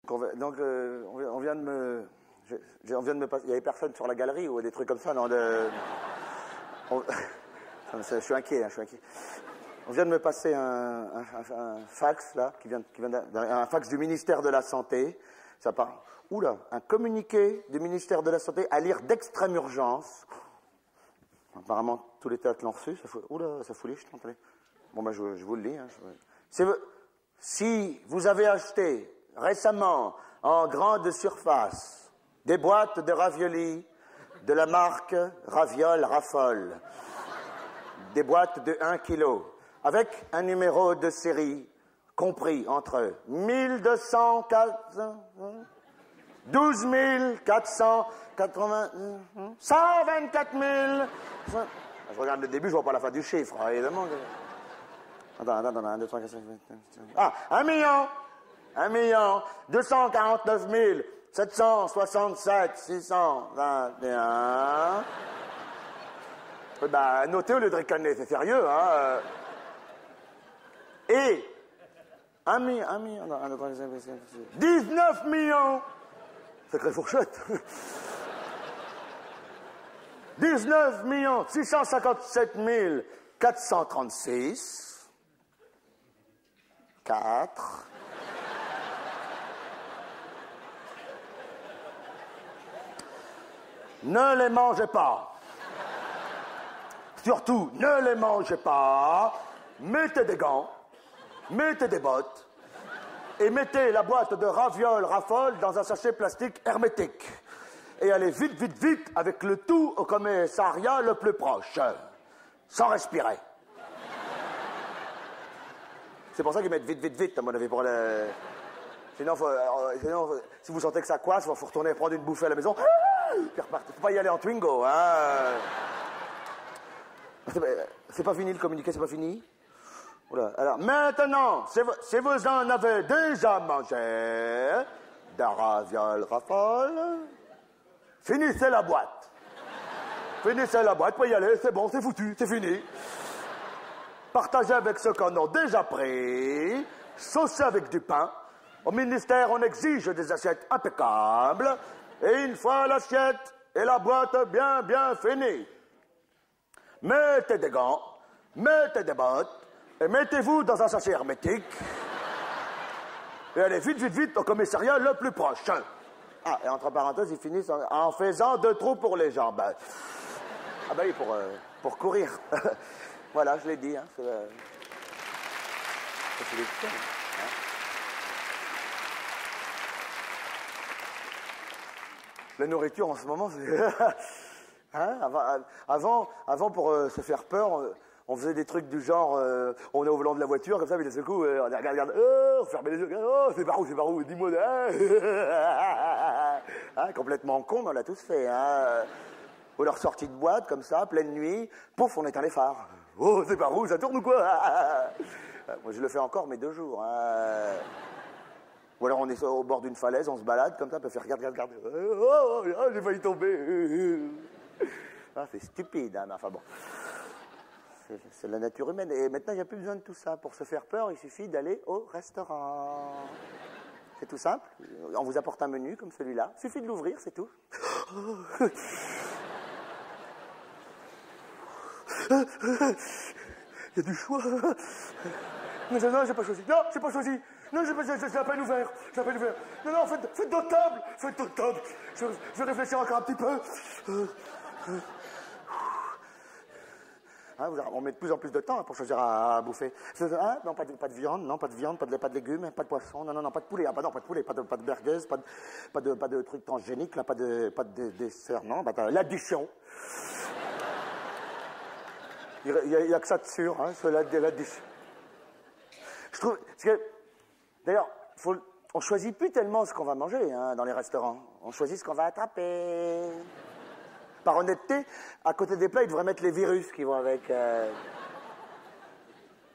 Donc, on vient de me... on vient de me passer... Il y avait personne sur la galerie ou des trucs comme ça, non je suis inquiet, je suis inquiet. On vient de me passer un fax, là, un fax du ministère de la Santé. Ça part... Oula, un communiqué du ministère de la Santé à lire d'extrême urgence. Apparemment, tous les théâtres l'ont reçu. Oula, ça fout les jetons, attendez. Bon, ben, je vous le lis. Hein, si vous avez acheté récemment, en grande surface, des boîtes de raviolis de la marque Raviol Raffol, des boîtes de 1 kg, avec un numéro de série compris entre 1204, 12 480, 124 000... Je regarde le début, je vois pas la fin du chiffre, évidemment. Attends, 1, 2, 3, 4, 5, 6... Ah, 1 249 767 621... Ben, notez au lieu de ricaner, c'est sérieux, hein. Et 19 millions. Sacrée fourchette. 19 657 436. 4. Ne les mangez pas. Surtout, ne les mangez pas. Mettez des gants. Mettez des bottes. Et mettez la boîte de ravioles Raffol dans un sachet plastique hermétique. Et allez vite, vite, vite avec le tout au commissariat le plus proche. Sans respirer. C'est pour ça qu'ils mettent vite, vite, vite, à mon avis, pour le... Sinon, si vous sentez que ça coince, il faut retourner prendre une bouffée à la maison. Puis repartir. Faut pas y aller en Twingo, hein. C'est pas fini le communiqué, c'est pas fini? Oula. Alors, maintenant, si vous en avez déjà mangé de ravioles Raffol, finissez la boîte. Finissez la boîte, pouvez y aller, c'est bon, c'est foutu, c'est fini. Partagez avec ceux qui en ont déjà pris, saucez avec du pain. Au ministère, on exige des assiettes impeccables. Et une fois l'assiette et la boîte bien, bien finie, mettez des gants, mettez des bottes, et mettez-vous dans un sachet hermétique. Et allez vite, vite, vite au commissariat le plus proche. Ah, et entre parenthèses, ils finissent en faisant 2 trous pour les jambes. Ah ben oui, pour courir. Voilà, je l'ai dit. Hein, c'est les chiens, hein. La nourriture en ce moment, c'est... Hein, avant, pour se faire peur, on faisait des trucs du genre, on est au volant de la voiture, comme ça, mais d'un seul coup, on regarde, on fermait les yeux, oh, c'est par où, dis-moi, hein, complètement con, on l'a tous fait, hein. Ou leur sortie de boîte, comme ça, pleine nuit, pouf, on éteint les phares. Oh, c'est par où, ça tourne ou quoi? Moi, je le fais encore, mais 2 jours, hein. Ou alors on est au bord d'une falaise, on se balade, comme ça, on peut faire, regarde, oh, j'ai failli tomber. Ah, c'est stupide, hein, mais enfin bon. C'est la nature humaine. Et maintenant, il n'y a plus besoin de tout ça. Pour se faire peur, il suffit d'aller au restaurant. C'est tout simple. On vous apporte un menu comme celui-là. Il suffit de l'ouvrir, c'est tout. Il y a du choix. Non, j'ai pas choisi. Non, j'ai pas choisi. Non, j'ai à peine ouvert. Non, faites d'autres tables. Je vais réfléchir encore un petit peu. Hein, on met de plus en plus de temps pour choisir à bouffer. Hein, non, pas de viande, pas de légumes, pas de poisson, non, pas de poulet, pas de poulet, pas de merguez, pas de trucs transgéniques, là, pas de dessert, non, l'addition. Il y a que ça de sûr, hein, c'est l'addition. Je trouve, parce que, d'ailleurs, on choisit plus tellement ce qu'on va manger, hein, dans les restaurants. On choisit ce qu'on va attraper. Par honnêteté, à côté des plats, ils devraient mettre les virus qui vont avec.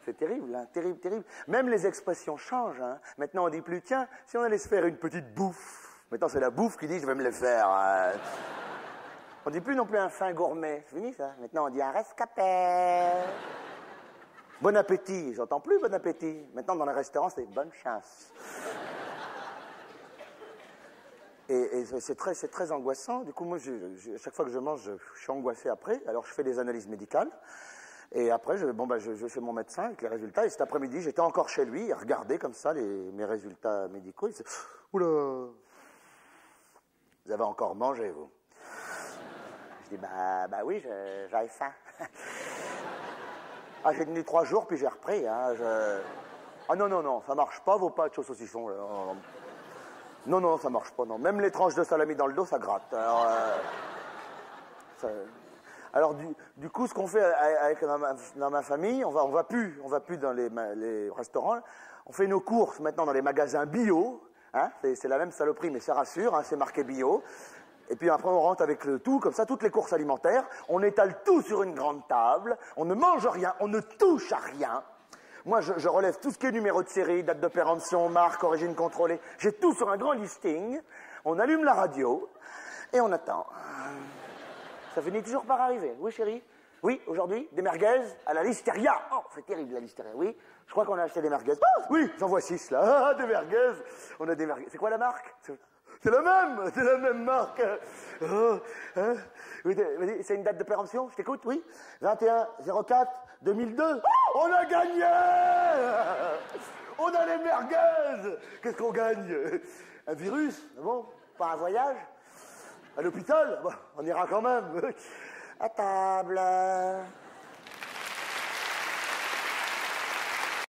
C'est terrible, hein, terrible. Même les expressions changent. Hein. Maintenant, on dit plus, tiens, si on allait se faire une petite bouffe. Maintenant, c'est la bouffe qui dit, je vais me le faire. On dit plus non plus un fin gourmet. C'est fini, ça. Maintenant, on dit un rescapé. Bon appétit. J'entends plus bon appétit. Maintenant, dans les restaurants, c'est bonne chance. Et c'est très angoissant. Du coup, moi, à chaque fois que je mange, je suis angoissé après. Alors, je fais des analyses médicales. Et après, je fais mon médecin avec les résultats. Et cet après-midi, j'étais encore chez lui. Il regardait comme ça mes résultats médicaux. Il disait, oula, vous avez encore mangé, vous? Je dis, bah oui, j'avais faim. Ah, j'ai tenu 3 jours, puis j'ai repris. Hein, Ah non, ça marche pas, vos pâtes au saucisson. Là. Non, ça marche pas, non. Même les tranches de salami dans le dos, ça gratte. Alors du coup, ce qu'on fait dans ma famille, on va plus dans les restaurants. On fait nos courses maintenant dans les magasins bio. Hein, c'est la même saloperie, mais ça rassure, hein, c'est marqué bio. Et puis après, on rentre avec le tout, comme ça, toutes les courses alimentaires. On étale tout sur une grande table. On ne mange rien, on ne touche à rien. Moi, je relève tout ce qui est numéro de série, date de péremption, marque, origine contrôlée. J'ai tout sur un grand listing. On allume la radio et on attend. Ça finit toujours par arriver. Oui, chérie? Oui, aujourd'hui, des merguez à la listeria. Oh, c'est terrible, la listeria. Oui, je crois qu'on a acheté des merguez. Oh, oui, j'en vois 6, là. Ah, des merguez. On a des merguez. C'est quoi la marque? C'est la même marque. Oh, hein? Oui, c'est une date de péremption, je t'écoute, oui. 21-04-2002. Oh, on a gagné. On a les merguez. Qu'est-ce qu'on gagne? Un virus? Bon, pas un voyage? À l'hôpital? Bon, on ira quand même. À table.